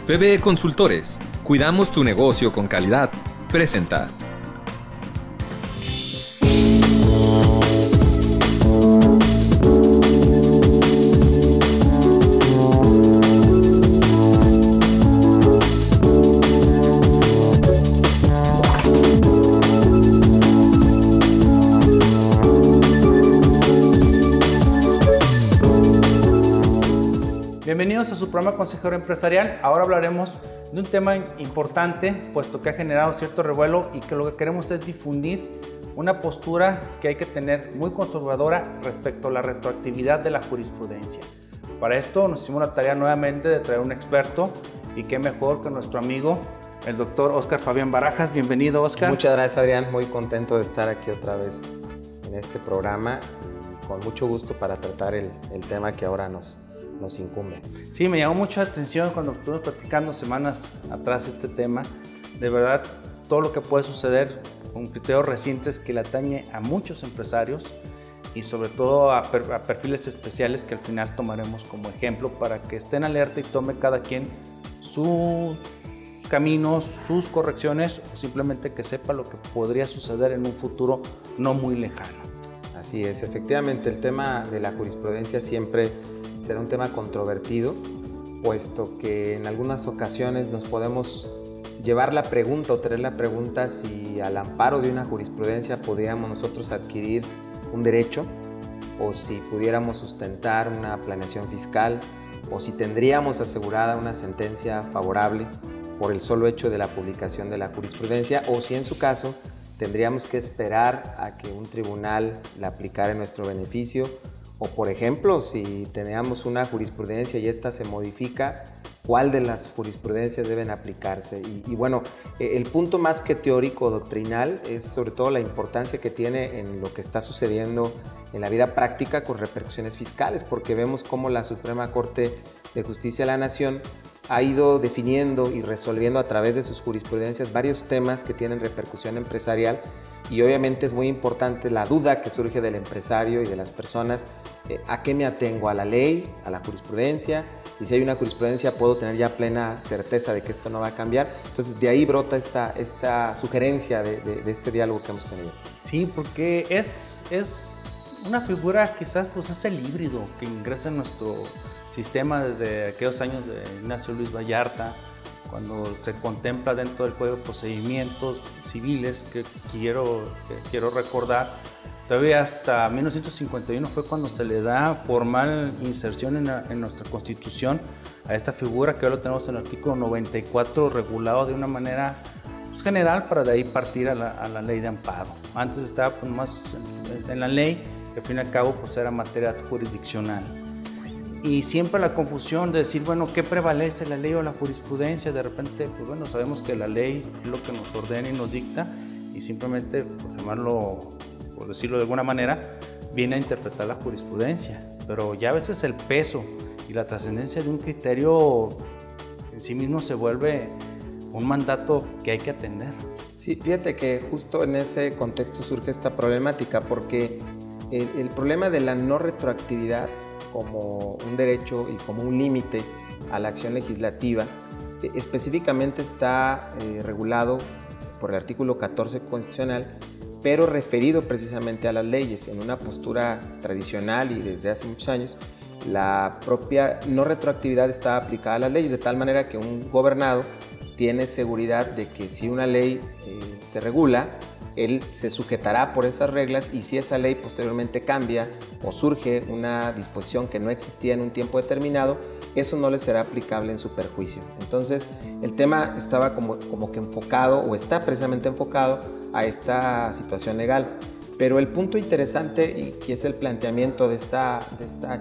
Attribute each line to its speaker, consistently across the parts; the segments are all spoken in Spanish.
Speaker 1: PBE Consultores, cuidamos tu negocio con calidad, presenta.
Speaker 2: Bienvenidos a su programa Consejero Empresarial. Ahora hablaremos de un tema importante, puesto que ha generado cierto revuelo y que lo que queremos es difundir una postura que hay que tener muy conservadora respecto a la retroactividad de la jurisprudencia. Para esto nos hicimos la tarea nuevamente de traer un experto y qué mejor que nuestro amigo, el doctor Óscar Fabián Barajas. Bienvenido, Óscar.
Speaker 3: Muchas gracias, Adrián. Muy contento de estar aquí otra vez en este programa y con mucho gusto para tratar el tema que ahora nos incumbe.
Speaker 2: Sí, me llamó mucho la atención cuando estuvimos platicando semanas atrás este tema. De verdad, todo lo que puede suceder con criterios recientes que le atañe a muchos empresarios y sobre todo a perfiles especiales que al final tomaremos como ejemplo para que estén alerta y tome cada quien sus caminos, sus correcciones o simplemente que sepa lo que podría suceder en un futuro no muy lejano.
Speaker 3: Así es, efectivamente el tema de la jurisprudencia siempre será un tema controvertido, puesto que en algunas ocasiones nos podemos llevar la pregunta o tener la pregunta si al amparo de una jurisprudencia podríamos nosotros adquirir un derecho o si pudiéramos sustentar una planeación fiscal o si tendríamos asegurada una sentencia favorable por el solo hecho de la publicación de la jurisprudencia o si en su caso tendríamos que esperar a que un tribunal la aplicara en nuestro beneficio. O por ejemplo, si teníamos una jurisprudencia y esta se modifica, ¿cuál de las jurisprudencias deben aplicarse? Y bueno, el punto más que teórico doctrinal es sobre todo la importancia que tiene en lo que está sucediendo en la vida práctica con repercusiones fiscales, porque vemos cómo la Suprema Corte de Justicia de la Nación ha ido definiendo y resolviendo a través de sus jurisprudencias varios temas que tienen repercusión empresarial. Y obviamente es muy importante la duda que surge del empresario y de las personas, ¿a qué me atengo? ¿A la ley? ¿A la jurisprudencia? Y si hay una jurisprudencia puedo tener ya plena certeza de que esto no va a cambiar. Entonces de ahí brota esta sugerencia de este diálogo que hemos tenido.
Speaker 2: Sí, porque es una figura quizás, pues es el híbrido que ingresa en nuestro sistema desde aquellos años de Ignacio Luis Vallarta, cuando se contempla dentro del Código de Procedimientos Civiles, que quiero recordar, todavía hasta 1951 fue cuando se le da formal inserción en nuestra Constitución a esta figura, que hoy lo tenemos en el artículo 94 regulado de una manera general para de ahí partir a la ley de amparo. Antes estaba pues, más en la ley, que al fin y al cabo pues, era materia jurisdiccional. Y siempre la confusión de decir, bueno, ¿qué prevalece, la ley o la jurisprudencia? De repente, pues bueno, sabemos que la ley es lo que nos ordena y nos dicta y simplemente, por llamarlo, por decirlo de alguna manera, viene a interpretar la jurisprudencia. Pero ya a veces el peso y la trascendencia de un criterio en sí mismo se vuelve un mandato que hay que atender.
Speaker 3: Sí, fíjate que justo en ese contexto surge esta problemática porque el problema de la no retroactividad como un derecho y como un límite a la acción legislativa, específicamente está regulado por el artículo 14 constitucional, pero referido precisamente a las leyes. En una postura tradicional y desde hace muchos años, la propia no retroactividad está aplicada a las leyes, de tal manera que un gobernado tiene seguridad de que si una ley se regula, él se sujetará por esas reglas y si esa ley posteriormente cambia o surge una disposición que no existía en un tiempo determinado, eso no le será aplicable en su perjuicio. Entonces, el tema estaba como que enfocado o está precisamente enfocado a esta situación legal. Pero el punto interesante y que es el planteamiento de esta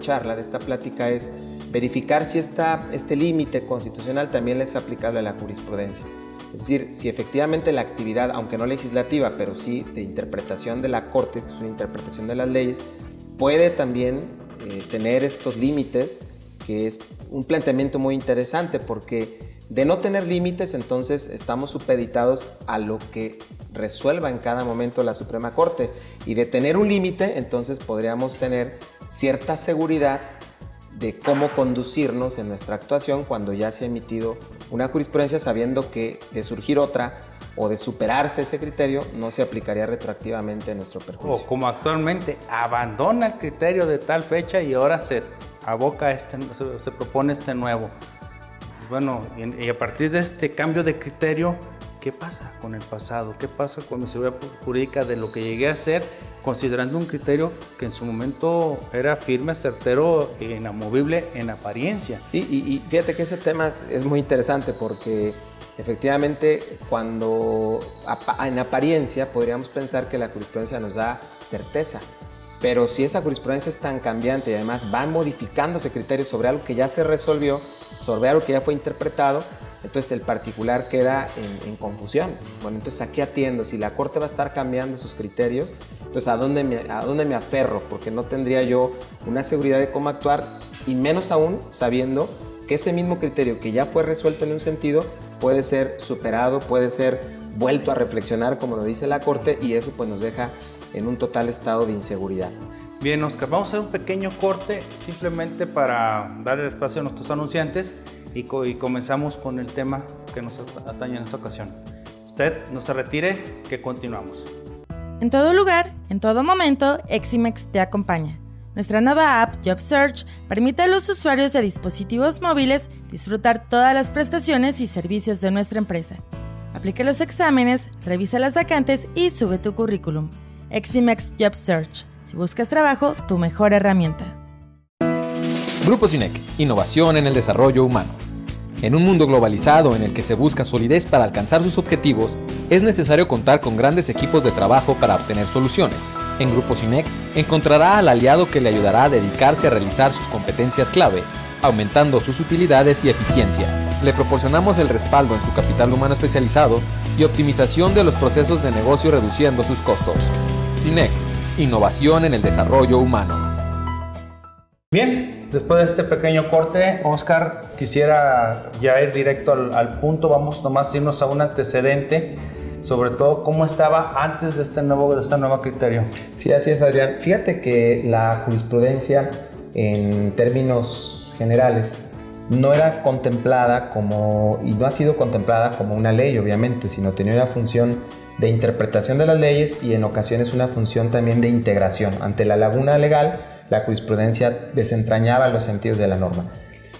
Speaker 3: charla, de esta plática, es verificar si este límite constitucional también le es aplicable a la jurisprudencia. Es decir, si efectivamente la actividad, aunque no legislativa, pero sí de interpretación de la Corte, que es una interpretación de las leyes, puede también tener estos límites, que es un planteamiento muy interesante, porque de no tener límites, entonces estamos supeditados a lo que resuelva en cada momento la Suprema Corte, y de tener un límite, entonces podríamos tener cierta seguridad de cómo conducirnos en nuestra actuación cuando ya se ha emitido una jurisprudencia, sabiendo que de surgir otra o de superarse ese criterio no se aplicaría retroactivamente en nuestro perjuicio.
Speaker 2: O como actualmente abandona el criterio de tal fecha y ahora se aboca se propone este nuevo. Bueno, y a partir de este cambio de criterio, ¿qué pasa con el pasado? ¿Qué pasa con mi seguridad jurídica de lo que llegué a hacer, considerando un criterio que en su momento era firme, certero e inamovible en apariencia?
Speaker 3: Sí, y fíjate que ese tema es muy interesante porque efectivamente cuando en apariencia podríamos pensar que la jurisprudencia nos da certeza, pero si esa jurisprudencia es tan cambiante y además va modificándose criterios sobre algo que ya se resolvió, sobre algo que ya fue interpretado, entonces el particular queda en confusión. Bueno, entonces ¿a qué atiendo? Si la Corte va a estar cambiando sus criterios, entonces ¿a dónde me aferro? Porque no tendría yo una seguridad de cómo actuar, y menos aún sabiendo que ese mismo criterio que ya fue resuelto en un sentido puede ser superado, puede ser vuelto a reflexionar como lo dice la Corte, y eso pues nos deja en un total estado de inseguridad.
Speaker 2: Bien, Oscar, vamos a hacer un pequeño corte simplemente para dar el espacio a nuestros anunciantes y comenzamos con el tema que nos atañe en esta ocasión. Usted no se retire, que continuamos.
Speaker 4: En todo lugar, en todo momento, Eximex te acompaña. Nuestra nueva app Job Search permite a los usuarios de dispositivos móviles disfrutar todas las prestaciones y servicios de nuestra empresa. Aplica los exámenes, revisa las vacantes y sube tu currículum. Eximex Job Search. Si buscas trabajo, tu mejor herramienta.
Speaker 1: Grupo SINEC, innovación en el desarrollo humano. En un mundo globalizado en el que se busca solidez para alcanzar sus objetivos, es necesario contar con grandes equipos de trabajo para obtener soluciones. En Grupo SINEC encontrará al aliado que le ayudará a dedicarse a realizar sus competencias clave, aumentando sus utilidades y eficiencia. Le proporcionamos el respaldo en su capital humano especializado y optimización de los procesos de negocio reduciendo sus costos. SINEC, innovación en el desarrollo humano.
Speaker 2: Bien, después de este pequeño corte, Oscar, quisiera ya ir directo al punto. Vamos nomás a irnos a un antecedente, sobre todo cómo estaba antes de este nuevo criterio.
Speaker 3: Sí, así es, Adrián. Fíjate que la jurisprudencia, en términos generales, no era contemplada y no ha sido contemplada como una ley, obviamente, sino tenía una función de interpretación de las leyes y en ocasiones una función también de integración. Ante la laguna legal, la jurisprudencia desentrañaba los sentidos de la norma.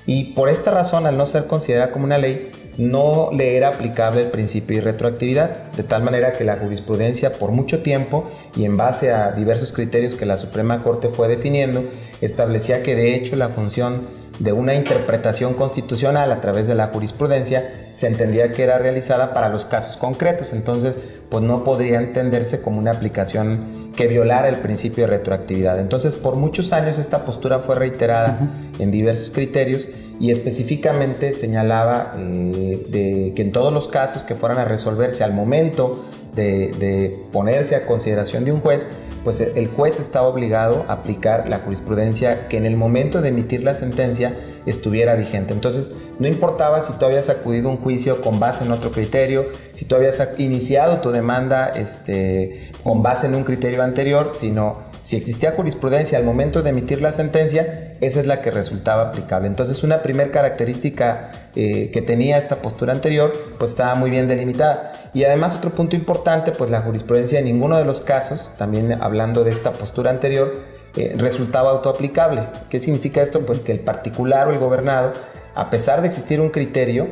Speaker 3: Y por esta razón, al no ser considerada como una ley, no le era aplicable el principio de retroactividad, de tal manera que la jurisprudencia por mucho tiempo y en base a diversos criterios que la Suprema Corte fue definiendo, establecía que de hecho la función de una interpretación constitucional a través de la jurisprudencia se entendía que era realizada para los casos concretos. Entonces, pues no podría entenderse como una aplicación que violara el principio de retroactividad. Entonces, por muchos años esta postura fue reiterada en diversos criterios y específicamente señalaba de que en todos los casos que fueran a resolverse al momento de ponerse a consideración de un juez, pues el juez estaba obligado a aplicar la jurisprudencia que en el momento de emitir la sentencia estuviera vigente. Entonces, no importaba si tú habías acudido a un juicio con base en otro criterio, si tú habías iniciado tu demanda con base en un criterio anterior, sino si existía jurisprudencia al momento de emitir la sentencia, esa es la que resultaba aplicable. Entonces, una primera característica que tenía esta postura anterior, pues estaba muy bien delimitada. Y además, otro punto importante, pues la jurisprudencia en ninguno de los casos, también hablando de esta postura anterior, resultaba autoaplicable. ¿Qué significa esto? Pues que el particular o el gobernado, a pesar de existir un criterio,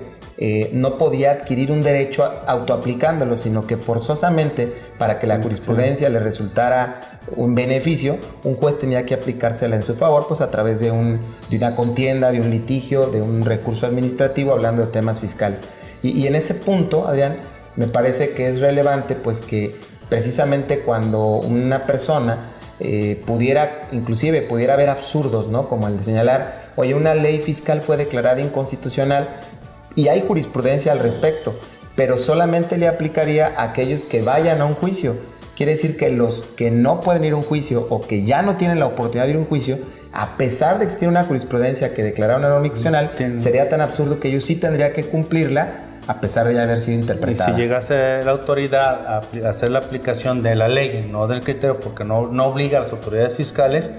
Speaker 3: no podía adquirir un derecho autoaplicándolo, sino que forzosamente, para que la jurisprudencia le resultara un beneficio, un juez tenía que aplicársela en su favor, pues a través de una contienda, de un litigio, de un recurso administrativo, hablando de temas fiscales. Y en ese punto, Adrián, me parece que es relevante, pues que precisamente cuando una persona pudiera haber absurdos, ¿no? Como el de señalar, oye, una ley fiscal fue declarada inconstitucional y hay jurisprudencia al respecto, pero solamente le aplicaría a aquellos que vayan a un juicio. Quiere decir que los que no pueden ir a un juicio o que ya no tienen la oportunidad de ir a un juicio, a pesar de existir una jurisprudencia que declara una norma constitucional, sería tan absurdo que ellos sí tendrían que cumplirla a pesar de ya haber sido interpretada.
Speaker 2: Y si llegase la autoridad a hacer la aplicación de la ley, no del criterio, porque no obliga a las autoridades fiscales,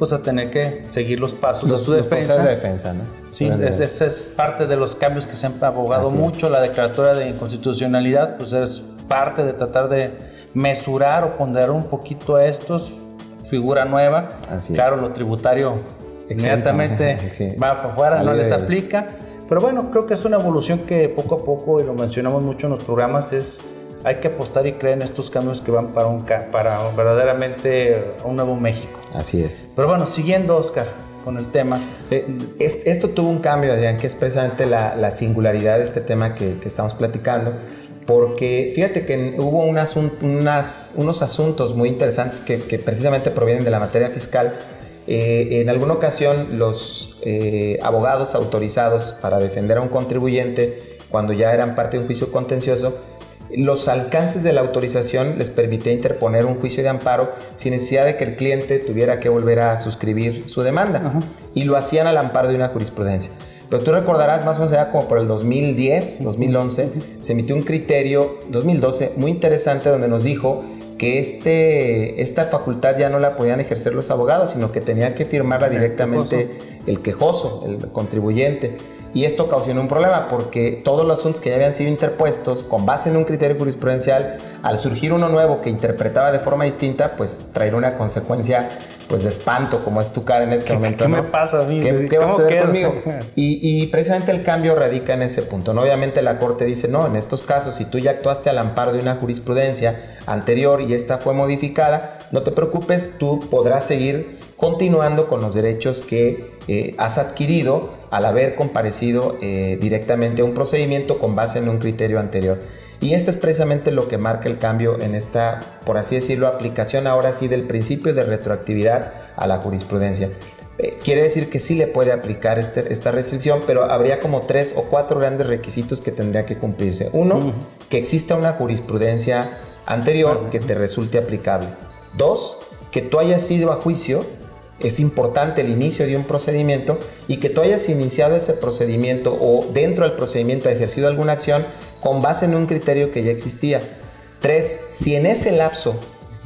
Speaker 2: pues a tener que seguir los pasos de su defensa.
Speaker 3: Los de defensa, ¿no?
Speaker 2: Sí, esa es parte de los cambios que se han abogado mucho. La declaratoria de inconstitucionalidad, pues es parte de tratar de mesurar o ponderar un poquito a estos. Figura nueva. Claro, lo tributario inmediatamente va para afuera, no les aplica. Pero bueno, creo que es una evolución que poco a poco, y lo mencionamos mucho en los programas, hay que apostar y creer en estos cambios que van para verdaderamente un nuevo México.
Speaker 3: Así es.
Speaker 2: Pero bueno, siguiendo, Oscar, con el tema.
Speaker 3: Esto tuvo un cambio, Adrián, que es precisamente la singularidad de este tema que estamos platicando, porque fíjate que hubo unos asuntos muy interesantes que precisamente provienen de la materia fiscal. En alguna ocasión los abogados autorizados para defender a un contribuyente, cuando ya eran parte de un juicio contencioso, los alcances de la autorización les permitía interponer un juicio de amparo sin necesidad de que el cliente tuviera que volver a suscribir su demanda. Y lo hacían al amparo de una jurisprudencia. Pero tú recordarás, más o menos era como por el 2010, 2011, se emitió un criterio, 2012, muy interesante, donde nos dijo que esta facultad ya no la podían ejercer los abogados, sino que tenían que firmarla directamente el quejoso, el contribuyente. Y esto ocasionó un problema porque todos los asuntos que ya habían sido interpuestos con base en un criterio jurisprudencial, al surgir uno nuevo que interpretaba de forma distinta, pues traería una consecuencia pues de espanto, como es tu cara en este momento.
Speaker 2: ¿Qué me pasa a mí?
Speaker 3: ¿Qué va a suceder conmigo? Y precisamente el cambio radica en ese punto, ¿no? Obviamente la Corte dice, no, en estos casos, si tú ya actuaste al amparo de una jurisprudencia anterior y esta fue modificada, no te preocupes, tú podrás seguir continuando con los derechos que has adquirido al haber comparecido directamente a un procedimiento con base en un criterio anterior. Y este es precisamente lo que marca el cambio en esta, por así decirlo, aplicación ahora sí del principio de retroactividad a la jurisprudencia. Quiere decir que sí le puede aplicar esta restricción, pero habría como 3 o 4 grandes requisitos que tendría que cumplirse. Uno, que exista una jurisprudencia anterior que te resulte aplicable. 2, que tú hayas ido a juicio. Es importante el inicio de un procedimiento y que tú hayas iniciado ese procedimiento o dentro del procedimiento ejercido alguna acción con base en un criterio que ya existía. 3, si en ese lapso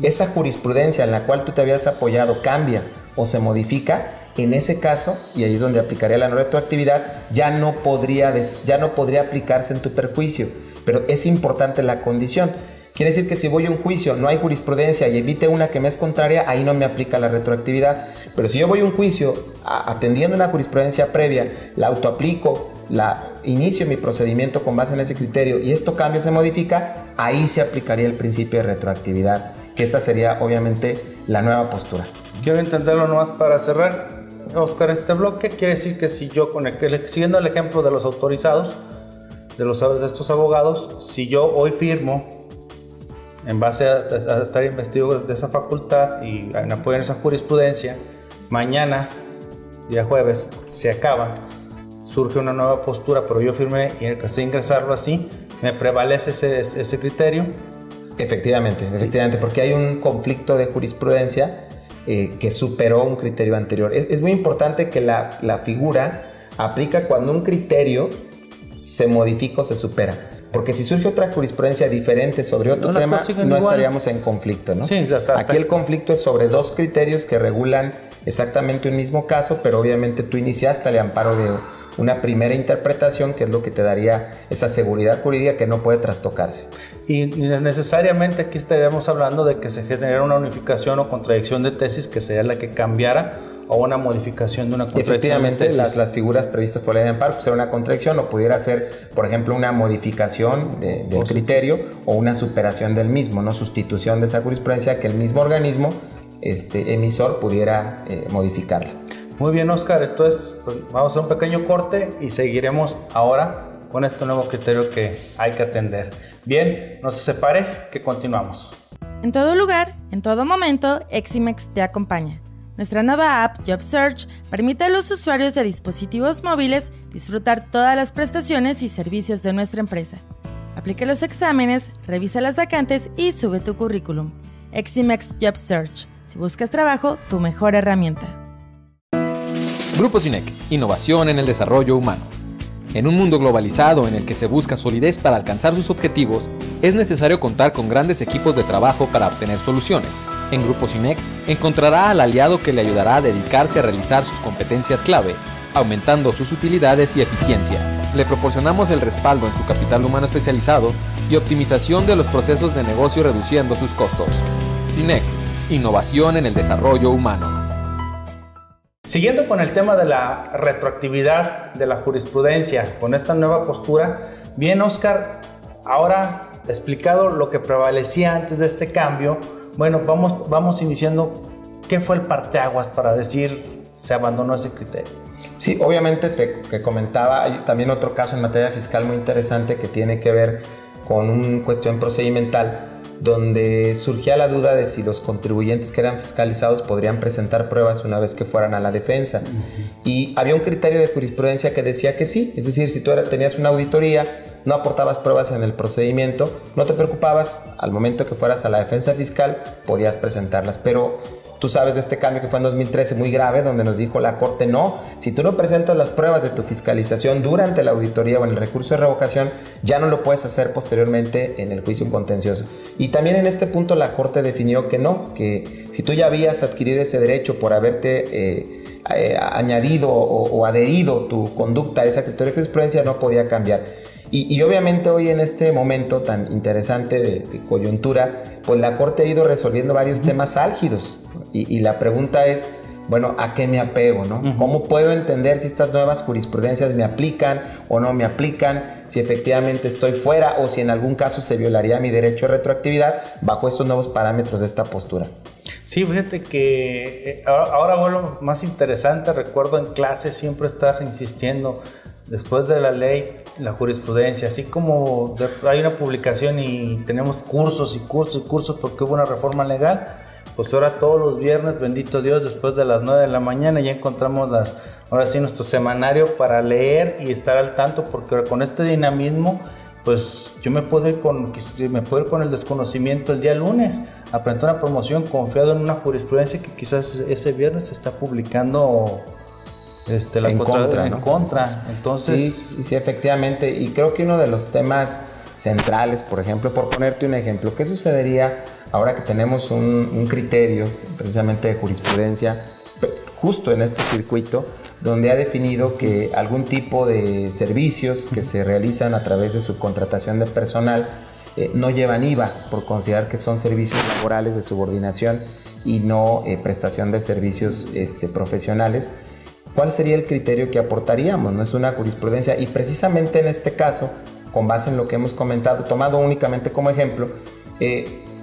Speaker 3: esa jurisprudencia en la cual tú te habías apoyado cambia o se modifica, en ese caso, y ahí es donde aplicaría la no retroactividad, ya no podría aplicarse en tu perjuicio. Pero es importante la condición. Quiere decir que si voy a un juicio, no hay jurisprudencia y emite una que me es contraria, ahí no me aplica la retroactividad. Pero si yo voy a un juicio atendiendo una jurisprudencia previa, la autoaplico, inicio mi procedimiento con base en ese criterio y esto cambio se modifica, ahí se aplicaría el principio de retroactividad, que esta sería obviamente la nueva postura.
Speaker 2: Quiero entenderlo nomás para cerrar, Oscar, este bloque. Quiere decir que si yo, siguiendo el ejemplo de los autorizados, de estos abogados, si yo hoy firmo en base a estar investido de esa facultad y en apoyo en esa jurisprudencia, mañana, día jueves, se acaba, surge una nueva postura, pero yo firmé y empecé a ingresarlo así, ¿me prevalece ese criterio?
Speaker 3: Efectivamente, porque hay un conflicto de jurisprudencia que superó un criterio anterior. Es muy importante que la figura aplica cuando un criterio se modifica o se supera. Porque si surge otra jurisprudencia diferente sobre otro tema, no estaríamos en conflicto, ¿no?
Speaker 2: Sí,
Speaker 3: Aquí el conflicto es sobre 2 criterios que regulan exactamente un mismo caso, pero obviamente tú iniciaste el amparo de una primera interpretación, que es lo que te daría esa seguridad jurídica que no puede trastocarse.
Speaker 2: Y necesariamente aquí estaríamos hablando de que se generara una unificación o contradicción de tesis que sería la que cambiara o una modificación de una contradicción.
Speaker 3: Efectivamente, las figuras previstas por la ley de amparo, pues era una contradicción o pudiera ser, por ejemplo, una modificación del criterio o una superación del mismo, no sustitución de esa jurisprudencia que el mismo organismo emisor pudiera modificarla.
Speaker 2: Muy bien, Oscar, entonces pues, vamos a hacer un pequeño corte y seguiremos ahora con este nuevo criterio que hay que atender. Bien, no se separe, que continuamos.
Speaker 4: En todo lugar, en todo momento, Eximex te acompaña. Nuestra nueva app Job Search permite a los usuarios de dispositivos móviles disfrutar todas las prestaciones y servicios de nuestra empresa. Aplica los exámenes, revisa las vacantes y sube tu currículum. Eximex Job Search. Si buscas trabajo, tu mejor herramienta.
Speaker 1: Grupo SINEC, innovación en el desarrollo humano. En un mundo globalizado en el que se busca solidez para alcanzar sus objetivos, es necesario contar con grandes equipos de trabajo para obtener soluciones. En Grupo SINEC encontrará al aliado que le ayudará a dedicarse a realizar sus competencias clave, aumentando sus utilidades y eficiencia. Le proporcionamos el respaldo en su capital humano especializado y optimización de los procesos de negocio reduciendo sus costos. SINEC, innovación en el desarrollo humano.
Speaker 2: Siguiendo con el tema de la retroactividad de la jurisprudencia, con esta nueva postura, bien, Oscar, ahora explicado lo que prevalecía antes de este cambio, bueno, vamos iniciando. ¿Qué fue el parteaguas para decir se abandonó ese criterio?
Speaker 3: Sí, obviamente te comentaba, hay también otro caso en materia fiscal muy interesante que tiene que ver con una cuestión procedimental, donde surgía la duda de si los contribuyentes que eran fiscalizados podrían presentar pruebas una vez que fueran a la defensa. Y había un criterio de jurisprudencia que decía que sí, es decir, si tú tenías una auditoría, no aportabas pruebas en el procedimiento, no te preocupabas, al momento que fueras a la defensa fiscal podías presentarlas. Pero tú sabes de este cambio que fue en 2013 muy grave, donde nos dijo la Corte, no, si tú no presentas las pruebas de tu fiscalización durante la auditoría o en el recurso de revocación, ya no lo puedes hacer posteriormente en el juicio contencioso. Y también en este punto la Corte definió que no, que si tú ya habías adquirido ese derecho por haberte añadido o adherido tu conducta a ese criterio de jurisprudencia, no podía cambiar. Y obviamente hoy en este momento tan interesante de coyuntura, pues la Corte ha ido resolviendo varios temas álgidos y la pregunta es, bueno, ¿a qué me apego, no? ¿Cómo puedo entender si estas nuevas jurisprudencias me aplican o no me aplican? Si efectivamente estoy fuera o si en algún caso se violaría mi derecho de retroactividad bajo estos nuevos parámetros de esta postura.
Speaker 2: Sí, fíjate que ahora lo más interesante, recuerdo en clase siempre estar insistiendo, después de la ley, la jurisprudencia, así como hay una publicación y tenemos cursos y cursos y cursos porque hubo una reforma legal, pues ahora todos los viernes, bendito Dios, después de las 9 de la mañana ya encontramos ahora sí nuestro semanario para leer y estar al tanto, porque con este dinamismo, pues yo me puedo ir con el desconocimiento el día lunes, a presentar una promoción confiado en una jurisprudencia que quizás ese viernes se está publicando en contra. Entonces,
Speaker 3: sí, efectivamente. Y creo que uno de los temas centrales, por ejemplo, por ponerte un ejemplo, ¿qué sucedería ahora que tenemos un criterio precisamente de jurisprudencia justo en este circuito, donde ha definido que algún tipo de servicios que se realizan a través de subcontratación de personal no llevan IVA por considerar que son servicios laborales de subordinación y no prestación de servicios profesionales? ¿Cuál sería el criterio que aportaríamos? No es una jurisprudencia, y precisamente en este caso, con base en lo que hemos comentado, tomado únicamente como ejemplo,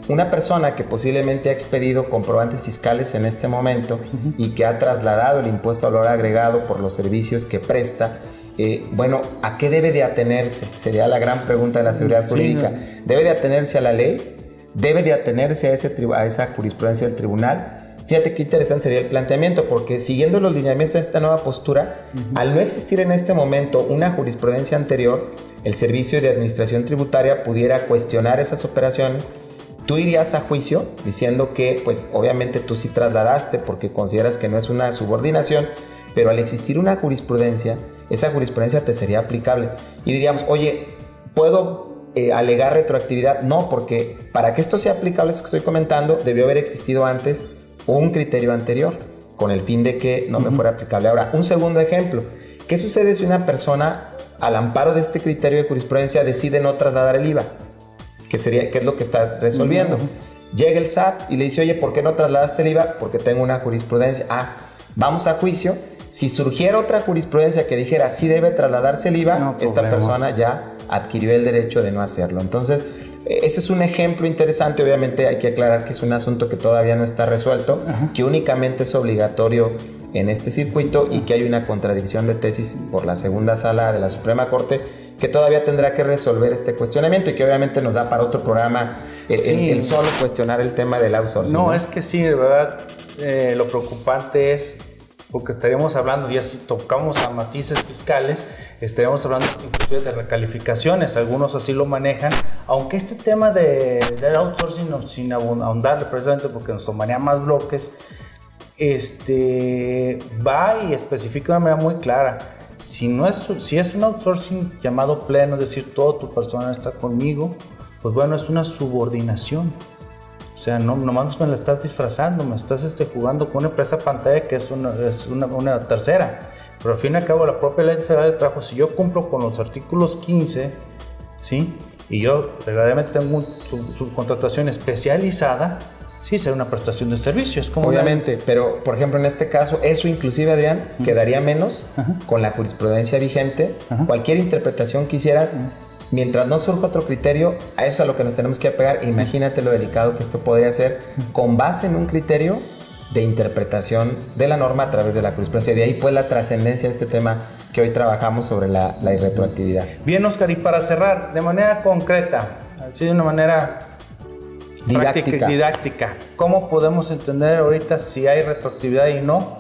Speaker 3: una persona que posiblemente ha expedido comprobantes fiscales en este momento y que ha trasladado el impuesto al valor agregado por los servicios que presta, bueno, ¿a qué debe de atenerse? Sería la gran pregunta de la seguridad jurídica. ¿Debe de atenerse a la ley? ¿Debe de atenerse a esa jurisprudencia del tribunal? Fíjate qué interesante sería el planteamiento, porque siguiendo los lineamientos de esta nueva postura, al no existir en este momento una jurisprudencia anterior, el Servicio de Administración Tributaria pudiera cuestionar esas operaciones. Tú irías a juicio diciendo que, pues obviamente tú sí trasladaste porque consideras que no es una subordinación, pero al existir una jurisprudencia, esa jurisprudencia te sería aplicable. Y diríamos, oye, ¿puedo alegar retroactividad? No, porque para que esto sea aplicable, eso que estoy comentando, debió haber existido antes un criterio anterior, con el fin de que no me fuera aplicable. Ahora, un segundo ejemplo. ¿Qué sucede si una persona, al amparo de este criterio de jurisprudencia, decide no trasladar el IVA? ¿Qué es lo que está resolviendo? Llega el SAT y le dice, oye, ¿por qué no trasladaste el IVA? Porque tengo una jurisprudencia. Vamos a juicio. Si surgiera otra jurisprudencia que dijera sí debe trasladarse el IVA, esta persona ya adquirió el derecho de no hacerlo. Entonces, ese es un ejemplo interesante. Obviamente hay que aclarar que es un asunto que todavía no está resuelto, que únicamente es obligatorio en este circuito y que hay una contradicción de tesis por la segunda sala de la Suprema Corte que todavía tendrá que resolver este cuestionamiento y que obviamente nos da para otro programa el solo cuestionar el tema del outsourcing.
Speaker 2: No, es que sí, de verdad, lo preocupante es porque estaríamos hablando, ya si tocamos a matices fiscales, estaríamos hablando inclusive de recalificaciones, algunos así lo manejan, aunque este tema del outsourcing, sin ahondarle precisamente porque nos tomaría más bloques, va y especifica de una manera muy clara. Si es un outsourcing llamado pleno, es decir, todo tu personal está conmigo, pues bueno, es una subordinación. O sea, no, nomás me la estás disfrazando, me estás jugando con una empresa pantalla que es una tercera. Pero al fin y al cabo, la propia Ley Federal del Trabajo, si yo cumplo con los artículos 15, ¿sí? Y yo verdaderamente tengo subcontratación especializada, sí, será una prestación de servicios.
Speaker 3: Obviamente, pero por ejemplo en este caso, eso inclusive, Adrián, quedaría menos con la jurisprudencia vigente. Cualquier interpretación que hicieras, mientras no surja otro criterio, a eso es a lo que nos tenemos que apegar. Imagínate lo delicado que esto podría ser con base en un criterio de interpretación de la norma a través de la jurisprudencia. De ahí pues la trascendencia de este tema que hoy trabajamos sobre la irretroactividad.
Speaker 2: Bien, Oscar, y para cerrar, de manera concreta, así de una manera didáctica, ¿cómo podemos entender ahorita si hay retroactividad y no?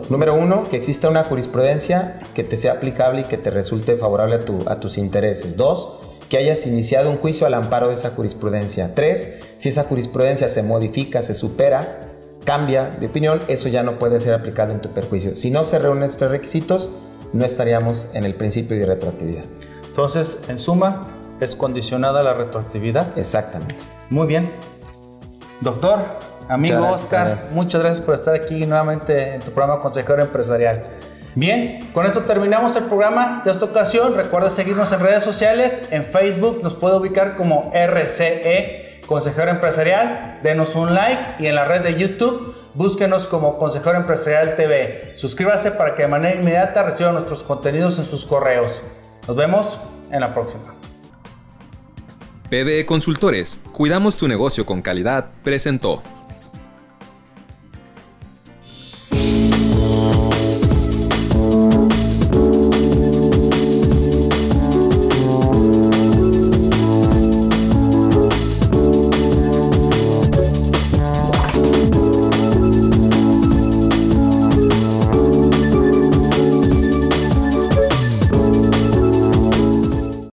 Speaker 3: Número 1, que exista una jurisprudencia que te sea aplicable y que te resulte favorable a tus intereses. 2, que hayas iniciado un juicio al amparo de esa jurisprudencia. 3, si esa jurisprudencia se modifica, se supera, cambia de opinión, eso ya no puede ser aplicable en tu perjuicio. Si no se reúnen estos requisitos, no estaríamos en el principio de retroactividad.
Speaker 2: Entonces, en suma, es condicionada la retroactividad.
Speaker 3: Exactamente.
Speaker 2: Muy bien. Doctor, amigo Oscar, muchas gracias por estar aquí nuevamente en tu programa Consejero Empresarial. Bien, con esto terminamos el programa de esta ocasión. Recuerda seguirnos en redes sociales. En Facebook nos puede ubicar como RCE Consejero Empresarial. Denos un like y en la red de YouTube búsquenos como Consejero Empresarial TV. Suscríbase para que de manera inmediata reciba nuestros contenidos en sus correos. Nos vemos en la próxima.
Speaker 1: PBE Consultores, cuidamos tu negocio con calidad, presentó.